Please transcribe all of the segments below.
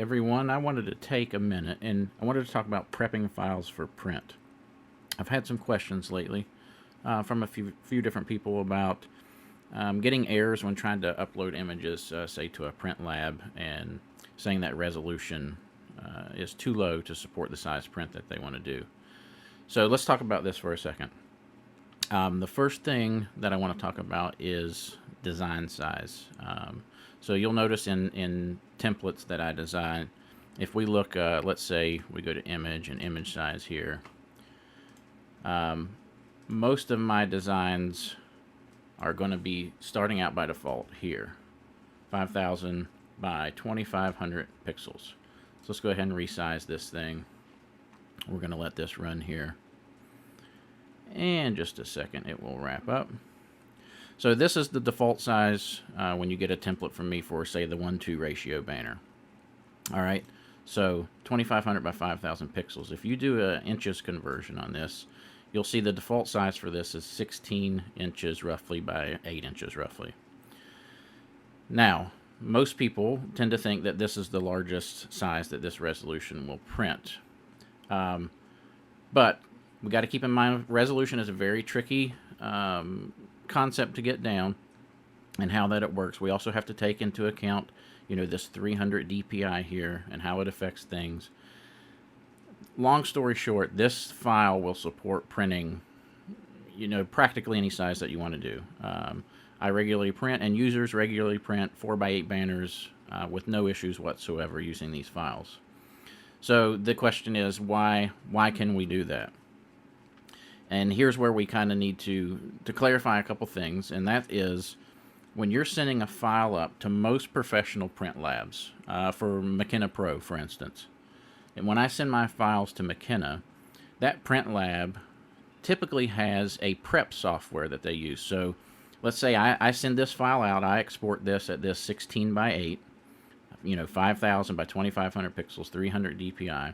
everyone. I wanted to take a minute and I wanted to talk about prepping files for print. I've had some questions lately from a few different people about getting errors when trying to upload images, say to a print lab, and saying that resolution is too low to support the size print that they want to do. So let's talk about this for a second. The first thing that I want to talk about is design size. So you'll notice in templates that I design, if we look, let's say we go to image and image size here, most of my designs are going to be starting out by default here, 5,000 by 2,500 pixels. So let's go ahead and resize this thing. We're going to let this run here. And just a second, it will wrap up. So this is the default size when you get a template from me for, say, the 1:2 ratio banner. All right, so 2,500 by 5,000 pixels. If you do an inches conversion on this, you'll see the default size for this is 16 inches roughly by 8 inches roughly. Now, most people tend to think that this is the largest size that this resolution will print. But we got to keep in mind resolution is a very tricky concept to get down, and how that it works. We also have to take into account, this 300 DPI here and how it affects things. Long story short, this file will support printing, practically any size that you want to do. I regularly print, and users regularly print 4x8 banners with no issues whatsoever using these files. So the question is, why can we do that? And here's where we kind of need to clarify a couple things, and that is when you're sending a file up to most professional print labs, for McKenna Pro, for instance, and when I send my files to McKenna, that print lab typically has a prep software that they use. So let's say I send this file out, I export this at this 16 by 8, 5,000 by 2,500 pixels, 300 DPI.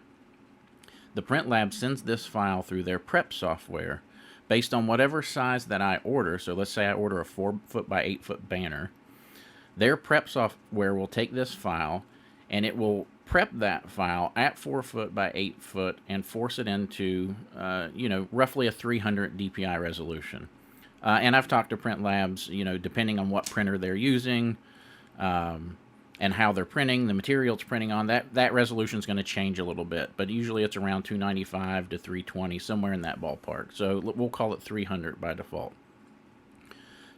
The print lab sends this file through their prep software based on whatever size that I order. So let's say I order a 4-foot by 8-foot banner. Their prep software will take this file and it will prep that file at 4-foot by 8-foot and force it into, roughly a 300 DPI resolution. And I've talked to print labs, depending on what printer they're using, and how they're printing, the material it's printing on, that resolution is going to change a little bit. But usually it's around 295 to 320, somewhere in that ballpark. So we'll call it 300 by default.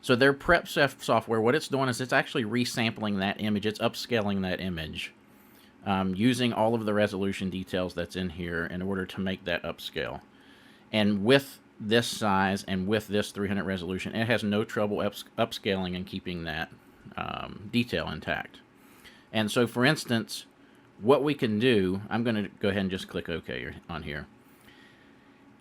So their prep software, what it's doing is it's actually resampling that image. It's upscaling that image using all of the resolution details that's in here in order to make that upscale. And with this size and with this 300 resolution, it has no trouble upscaling and keeping that detail intact. And so, for instance, what we can do, I'm going to go ahead and just click OK on here.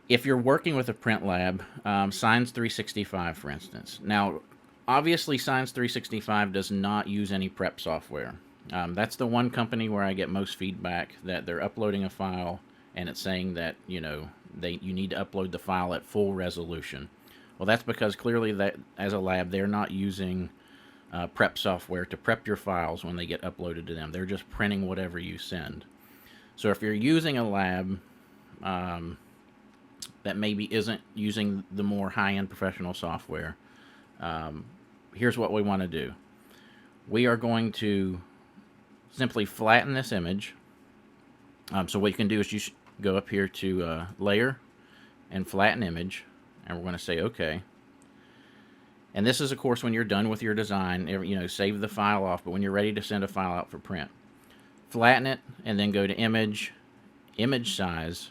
If you're working with a print lab, Signs 365, for instance. Now, obviously, Signs 365 does not use any prep software. That's the one company where I get most feedback that they're uploading a file and it's saying that, you need to upload the file at full resolution. Well, that's because clearly that as a lab, they're not using prep software to prep your files when they get uploaded to them. They're just printing whatever you send. So if you're using a lab that maybe isn't using the more high-end professional software, here's what we want to do. We are going to simply flatten this image. So what you can do is you go up here to Layer and Flatten Image, and we're going to say OK. And this is, of course, when you're done with your design, save the file off, but when you're ready to send a file out for print, flatten it, and then go to Image, Image Size,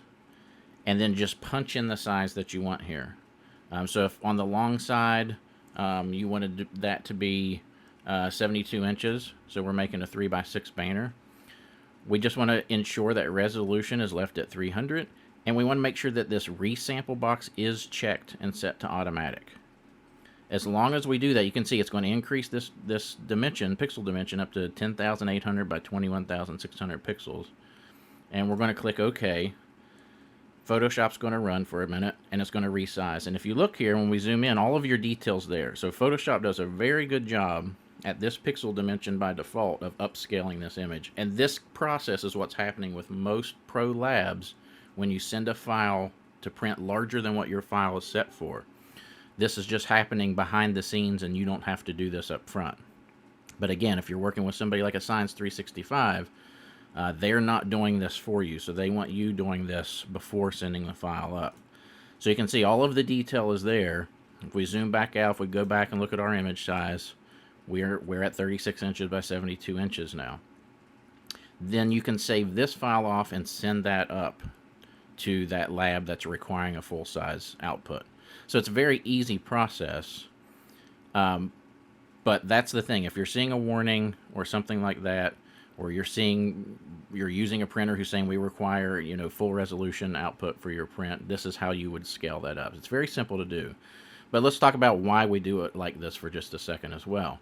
and then just punch in the size that you want here. So if on the long side, you wanted that to be 72 inches, so we're making a 3x6 banner. We just want to ensure that resolution is left at 300, and we want to make sure that this resample box is checked and set to automatic. As long as we do that, you can see it's going to increase this pixel dimension up to 10,800 by 21,600 pixels. And we're going to click OK. Photoshop's going to run for a minute, and it's going to resize. And if you look here, when we zoom in, all of your details there. So Photoshop does a very good job at this pixel dimension by default of upscaling this image. And this process is what's happening with most pro labs when you send a file to print larger than what your file is set for. This is just happening behind the scenes, and you don't have to do this up front. But again, if you're working with somebody like a Science 365, they're not doing this for you, so they want you doing this before sending the file up. So you can see all of the detail is there. If we zoom back out, if we go back and look at our image size, we're at 36 inches by 72 inches now. Then you can save this file off and send that up to that lab that's requiring a full-size output. So it's a very easy process. But that's the thing. If you're seeing a warning or something like that, or you're using a printer who's saying we require, full resolution output for your print, this is how you would scale that up. It's very simple to do. But let's talk about why we do it like this for just a second as well.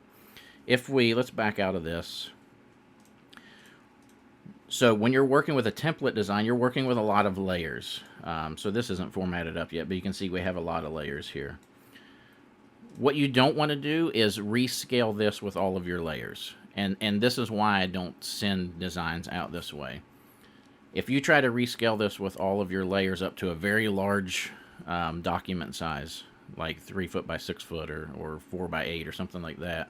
Let's back out of this. So when you're working with a template design, you're working with a lot of layers. So this isn't formatted up yet, but you can see we have a lot of layers here. What you don't want to do is rescale this with all of your layers. And this is why I don't send designs out this way. If you try to rescale this with all of your layers up to a very large document size, like 3 foot by 6 foot or 4 by 8 or something like that,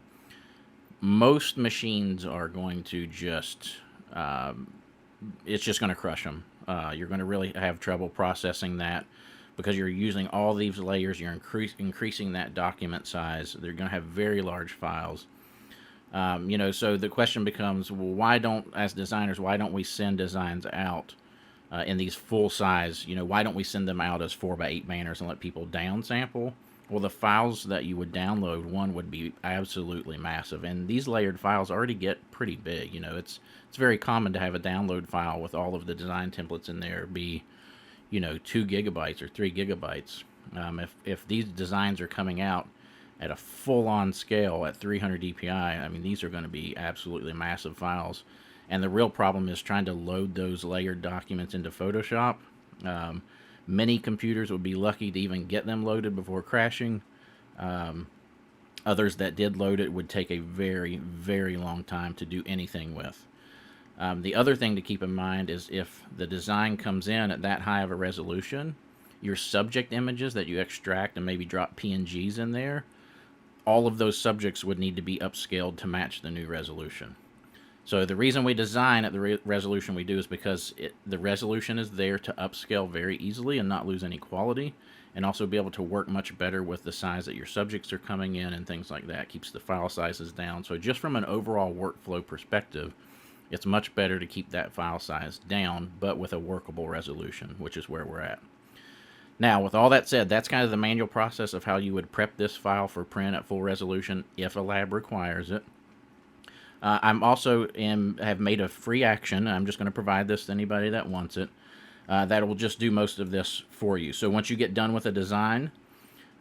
most machines are going to just, it's just going to crush them. You're going to really have trouble processing that because you're using all these layers, you're increasing that document size. They're going to have very large files. So the question becomes, well, as designers, why don't we send designs out in these full size? Why don't we send them out as 4 by 8 banners and let people downsample? Well, the files that you would download, one, would be absolutely massive, and these layered files already get pretty big. It's very common to have a download file with all of the design templates in there be, 2 gigabytes or 3 gigabytes. If these designs are coming out at a full-on scale at 300 dpi, I mean, these are going to be absolutely massive files. And the real problem is trying to load those layered documents into Photoshop. Many computers would be lucky to even get them loaded before crashing. Others that did load it would take a very, very long time to do anything with. The other thing to keep in mind is if the design comes in at that high of a resolution, your subject images that you extract and maybe drop PNGs in there, all of those subjects would need to be upscaled to match the new resolution. So the reason we design at the resolution we do is because the resolution is there to upscale very easily and not lose any quality, and also be able to work much better with the size that your subjects are coming in and things like that. It keeps the file sizes down. So just from an overall workflow perspective, it's much better to keep that file size down, but with a workable resolution, which is where we're at. Now, with all that said, that's kind of the manual process of how you would prep this file for print at full resolution if a lab requires it. I'm also have made a free action. I'm just going to provide this to anybody that wants it. That will just do most of this for you. So once you get done with a design,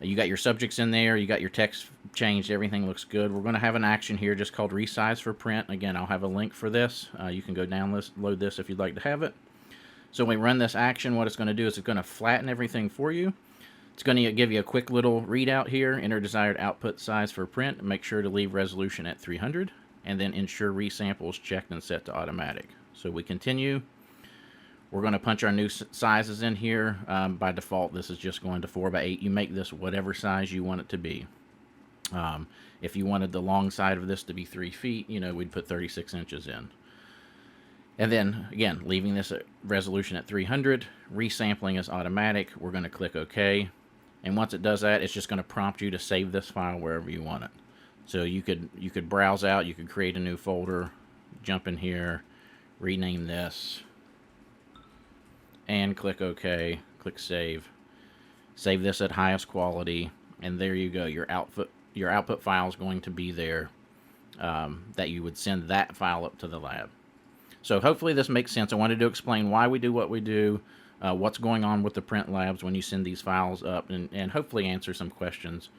you got your subjects in there, you got your text changed, everything looks good. We're going to have an action here just called resize for print. Again, I'll have a link for this. You can go download this if you'd like to have it. So when we run this action, what it's going to do is it's going to flatten everything for you. It's going to give you a quick little readout here, enter desired output size for print, make sure to leave resolution at 300, and then ensure resample is checked and set to automatic. So we continue. We're going to punch our new sizes in here. By default, this is just going to 4 by 8. You make this whatever size you want it to be. If you wanted the long side of this to be 3 feet, we'd put 36 inches in. And then, again, leaving this at resolution at 300, resampling is automatic. We're going to click OK. And once it does that, it's just going to prompt you to save this file wherever you want it. So you could browse out, you could create a new folder, jump in here, rename this, and click OK, click Save. Save this at highest quality, and there you go. Your output file is going to be there that you would send that file up to the lab. So hopefully this makes sense. I wanted to explain why we do what we do, what's going on with the print labs when you send these files up, and hopefully answer some questions.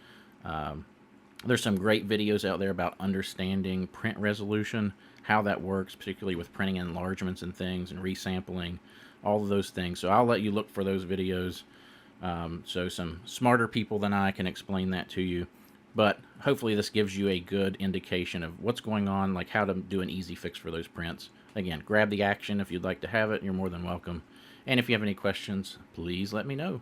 There's some great videos out there about understanding print resolution, how that works, particularly with printing enlargements and things, and resampling, all of those things. So I'll let you look for those videos so some smarter people than I can explain that to you. But hopefully this gives you a good indication of what's going on, like how to do an easy fix for those prints. Again, grab the action if you'd like to have it. You're more than welcome. And if you have any questions, please let me know.